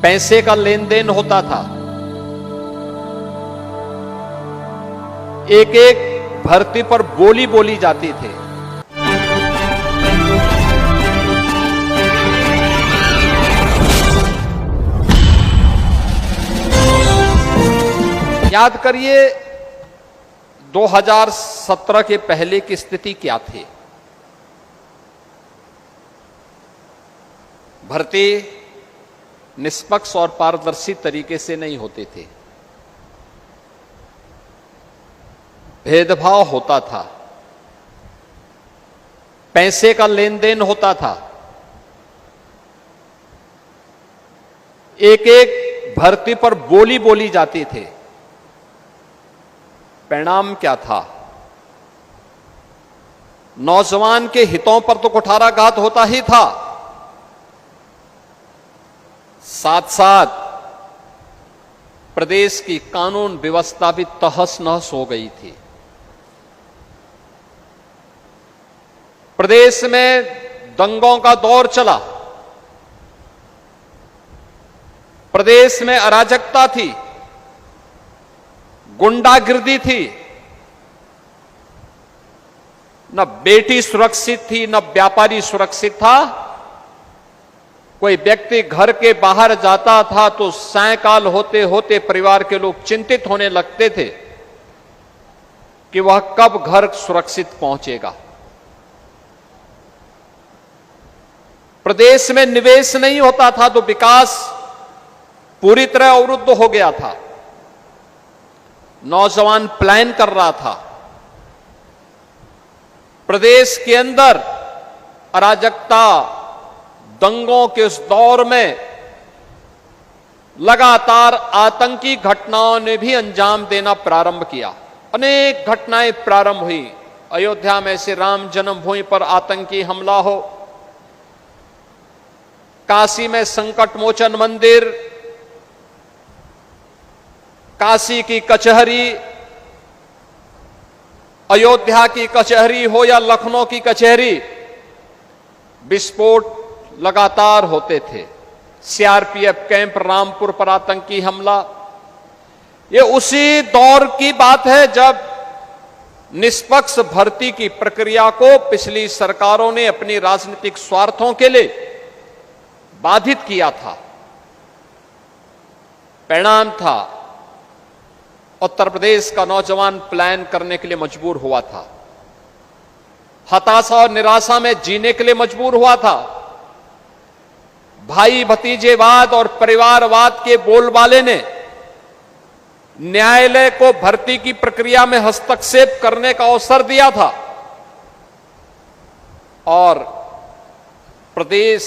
पैसे का लेन देन होता था। एक एक भर्ती पर बोली बोली जाती थी। याद करिए 2017 के पहले की स्थिति क्या थी। भर्ती निष्पक्ष और पारदर्शी तरीके से नहीं होते थे, भेदभाव होता था, पैसे का लेन देन होता था, एक एक भर्ती पर बोली बोली जाती थी। परिणाम क्या था? नौजवान के हितों पर तो कुठाराघात होता ही था, साथ साथ प्रदेश की कानून व्यवस्था भी तहस नहस हो गई थी। प्रदेश में दंगों का दौर चला, प्रदेश में अराजकता थी, गुंडागिर्दी थी, न बेटी सुरक्षित थी, न व्यापारी सुरक्षित था। कोई व्यक्ति घर के बाहर जाता था तो सायंकाल होते होते परिवार के लोग चिंतित होने लगते थे कि वह कब घर सुरक्षित पहुंचेगा। प्रदेश में निवेश नहीं होता था तो विकास पूरी तरह अवरुद्ध हो गया था। नौजवान प्लान कर रहा था। प्रदेश के अंदर अराजकता, दंगों के उस दौर में लगातार आतंकी घटनाओं ने भी अंजाम देना प्रारंभ किया। अनेक घटनाएं प्रारंभ हुई। अयोध्या में से राम जन्मभूमि पर आतंकी हमला हो, काशी में संकट मोचन मंदिर, काशी की कचहरी, अयोध्या की कचहरी हो या लखनऊ की कचहरी, विस्फोट लगातार होते थे। सीआरपीएफ कैंप रामपुर पर आतंकी हमला, ये उसी दौर की बात है जब निष्पक्ष भर्ती की प्रक्रिया को पिछली सरकारों ने अपनी राजनीतिक स्वार्थों के लिए बाधित किया था। परिणाम था उत्तर प्रदेश का नौजवान प्लान करने के लिए मजबूर हुआ था, हताशा और निराशा में जीने के लिए मजबूर हुआ था। भाई भतीजेवाद और परिवारवाद के बोलबाले ने न्यायालय को भर्ती की प्रक्रिया में हस्तक्षेप करने का अवसर दिया था और प्रदेश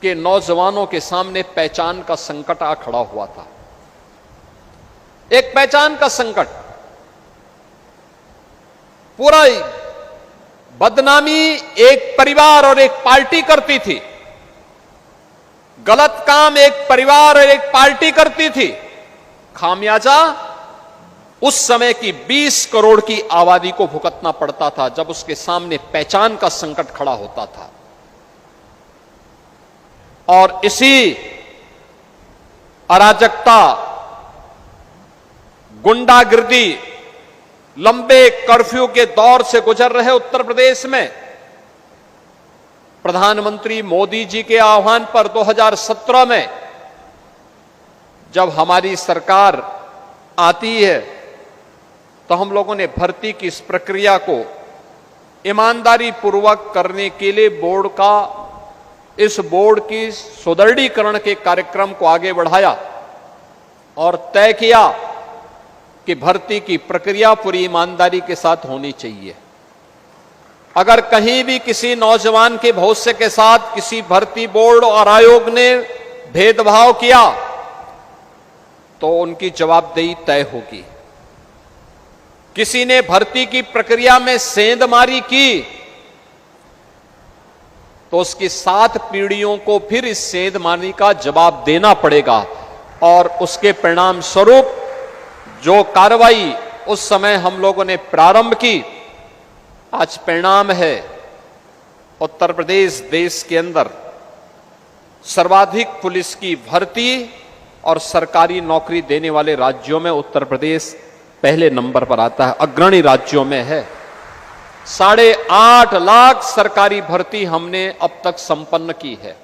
के नौजवानों के सामने पहचान का संकट आ खड़ा हुआ था। एक पहचान का संकट, पूरा बदनामी एक परिवार और एक पार्टी करती थी, गलत काम एक परिवार और एक पार्टी करती थी। खामियाजा उस समय की 20 करोड़ की आबादी को भुगतना पड़ता था जब उसके सामने पहचान का संकट खड़ा होता था। और इसी अराजकता, गुंडागिर्दी, लंबे कर्फ्यू के दौर से गुजर रहे उत्तर प्रदेश में प्रधानमंत्री मोदी जी के आह्वान पर 2017 में जब हमारी सरकार आती है तो हम लोगों ने भर्ती की इस प्रक्रिया को ईमानदारी पूर्वक करने के लिए इस बोर्ड की सुदृढ़ीकरण के कार्यक्रम को आगे बढ़ाया और तय किया कि भर्ती की प्रक्रिया पूरी ईमानदारी के साथ होनी चाहिए। अगर कहीं भी किसी नौजवान के भविष्य के साथ किसी भर्ती बोर्ड और आयोग ने भेदभाव किया तो उनकी जवाबदेही तय होगी। किसी ने भर्ती की प्रक्रिया में सेंधमारी की तो उसकी 7 पीढ़ियों को फिर इस सेंधमारी का जवाब देना पड़ेगा और उसके परिणाम स्वरूप जो कार्रवाई उस समय हम लोगों ने प्रारंभ की, आज परिणाम है उत्तर प्रदेश देश के अंदर सर्वाधिक पुलिस की भर्ती और सरकारी नौकरी देने वाले राज्यों में उत्तर प्रदेश पहले नंबर पर आता है, अग्रणी राज्यों में है। 8.5 लाख सरकारी भर्ती हमने अब तक संपन्न की है।